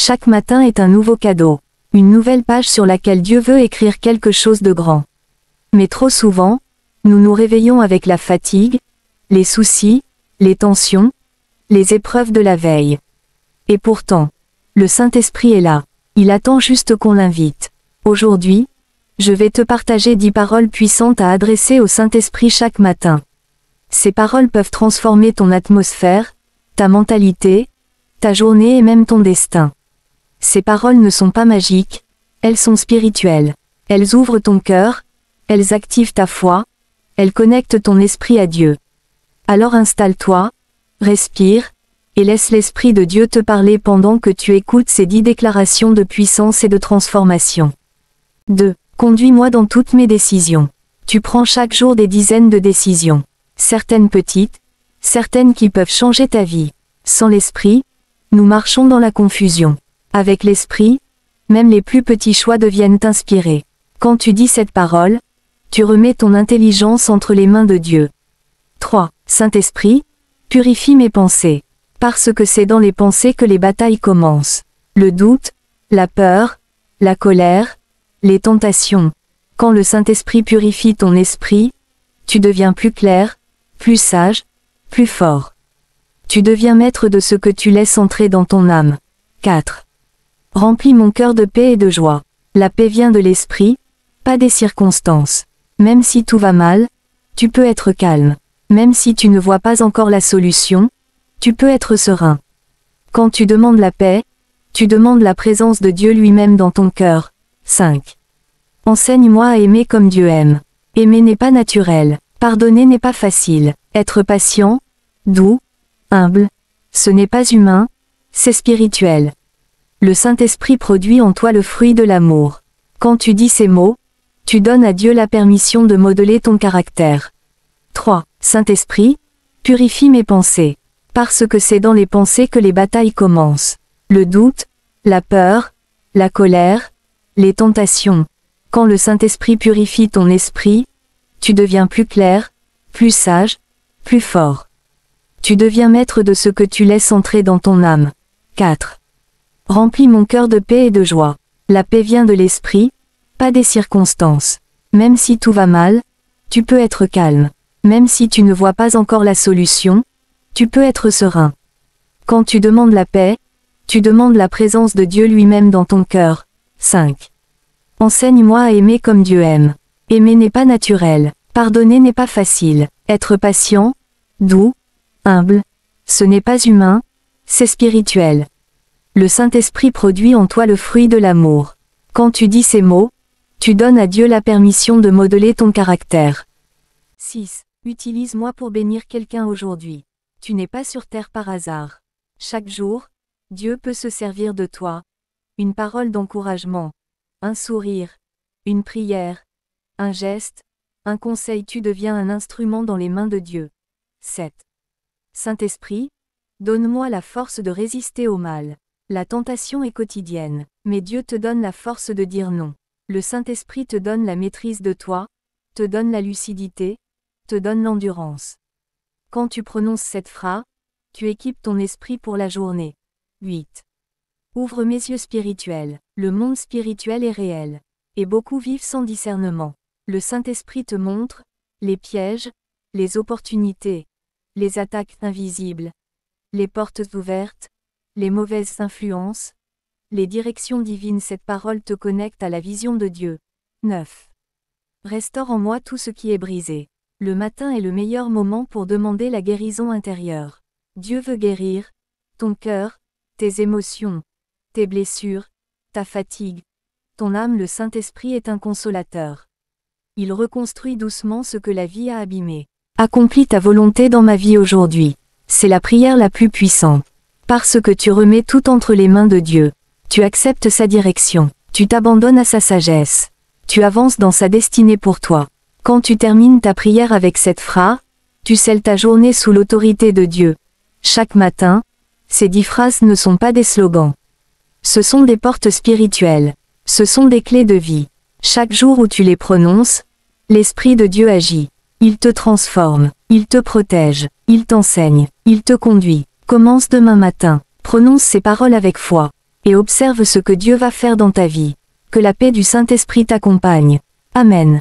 Chaque matin est un nouveau cadeau. Une nouvelle page sur laquelle Dieu veut écrire quelque chose de grand. Mais trop souvent, nous nous réveillons avec la fatigue, les soucis, les tensions, les épreuves de la veille. Et pourtant, le Saint-Esprit est là. Il attend juste qu'on l'invite. Aujourd'hui, je vais te partager 10 paroles puissantes à adresser au Saint-Esprit chaque matin. Ces paroles peuvent transformer ton atmosphère, ta mentalité, ta journée et même ton destin. Ces paroles ne sont pas magiques, elles sont spirituelles. Elles ouvrent ton cœur, elles activent ta foi, elles connectent ton esprit à Dieu. Alors installe-toi, respire, et laisse l'Esprit de Dieu te parler pendant que tu écoutes ces 10 déclarations de puissance et de transformation. 2. Conduis-moi dans toutes mes décisions. Tu prends chaque jour des dizaines de décisions. Certaines petites, certaines qui peuvent changer ta vie. Sans l'Esprit, nous marchons dans la confusion. Avec l'Esprit, même les plus petits choix deviennent inspirés. Quand tu dis cette parole, tu remets ton intelligence entre les mains de Dieu. 3. Saint-Esprit, purifie mes pensées. Parce que c'est dans les pensées que les batailles commencent. Le doute, la peur, la colère, les tentations. Quand le Saint-Esprit purifie ton esprit, tu deviens plus clair, plus sage, plus fort. Tu deviens maître de ce que tu laisses entrer dans ton âme. 4. Remplis mon cœur de paix et de joie. La paix vient de l'esprit, pas des circonstances. Même si tout va mal, tu peux être calme. Même si tu ne vois pas encore la solution, tu peux être serein. Quand tu demandes la paix, tu demandes la présence de Dieu lui-même dans ton cœur. 5. Enseigne-moi à aimer comme Dieu aime. Aimer n'est pas naturel. Pardonner n'est pas facile. Être patient, doux, humble, ce n'est pas humain, c'est spirituel. Le Saint-Esprit produit en toi le fruit de l'amour. Quand tu dis ces mots, tu donnes à Dieu la permission de modeler ton caractère. 3. Saint-Esprit, purifie mes pensées. Parce que c'est dans les pensées que les batailles commencent. Le doute, la peur, la colère, les tentations. Quand le Saint-Esprit purifie ton esprit, tu deviens plus clair, plus sage, plus fort. Tu deviens maître de ce que tu laisses entrer dans ton âme. 4. Remplis mon cœur de paix et de joie. La paix vient de l'esprit, pas des circonstances. Même si tout va mal, tu peux être calme. Même si tu ne vois pas encore la solution, tu peux être serein. Quand tu demandes la paix, tu demandes la présence de Dieu lui-même dans ton cœur. 5. Enseigne-moi à aimer comme Dieu aime. Aimer n'est pas naturel. Pardonner n'est pas facile. Être patient, doux, humble, ce n'est pas humain, c'est spirituel. Le Saint-Esprit produit en toi le fruit de l'amour. Quand tu dis ces mots, tu donnes à Dieu la permission de modeler ton caractère. 6. Utilise-moi pour bénir quelqu'un aujourd'hui. Tu n'es pas sur terre par hasard. Chaque jour, Dieu peut se servir de toi. Une parole d'encouragement, un sourire, une prière, un geste, un conseil, tu deviens un instrument dans les mains de Dieu. 7. Saint-Esprit, donne-moi la force de résister au mal. La tentation est quotidienne, mais Dieu te donne la force de dire non. Le Saint-Esprit te donne la maîtrise de toi, te donne la lucidité, te donne l'endurance. Quand tu prononces cette phrase, tu équipes ton esprit pour la journée. 8. Ouvre mes yeux spirituels. Le monde spirituel est réel. Et beaucoup vivent sans discernement. Le Saint-Esprit te montre les pièges, les opportunités, les attaques invisibles, les portes ouvertes, les mauvaises influences, les directions divines. Cette parole te connecte à la vision de Dieu. 9. Restaure en moi tout ce qui est brisé. Le matin est le meilleur moment pour demander la guérison intérieure. Dieu veut guérir ton cœur, tes émotions, tes blessures, ta fatigue, ton âme. Le Saint-Esprit est un consolateur. Il reconstruit doucement ce que la vie a abîmé. Accomplis ta volonté dans ma vie aujourd'hui. C'est la prière la plus puissante. Parce que tu remets tout entre les mains de Dieu. Tu acceptes sa direction. Tu t'abandonnes à sa sagesse. Tu avances dans sa destinée pour toi. Quand tu termines ta prière avec cette phrase, tu scelles ta journée sous l'autorité de Dieu. Chaque matin, ces 10 phrases ne sont pas des slogans. Ce sont des portes spirituelles. Ce sont des clés de vie. Chaque jour où tu les prononces, l'Esprit de Dieu agit. Il te transforme, il te protège, il t'enseigne, il te conduit. Commence demain matin. Prononce ces paroles avec foi. et observe ce que Dieu va faire dans ta vie. Que la paix du Saint-Esprit t'accompagne. Amen.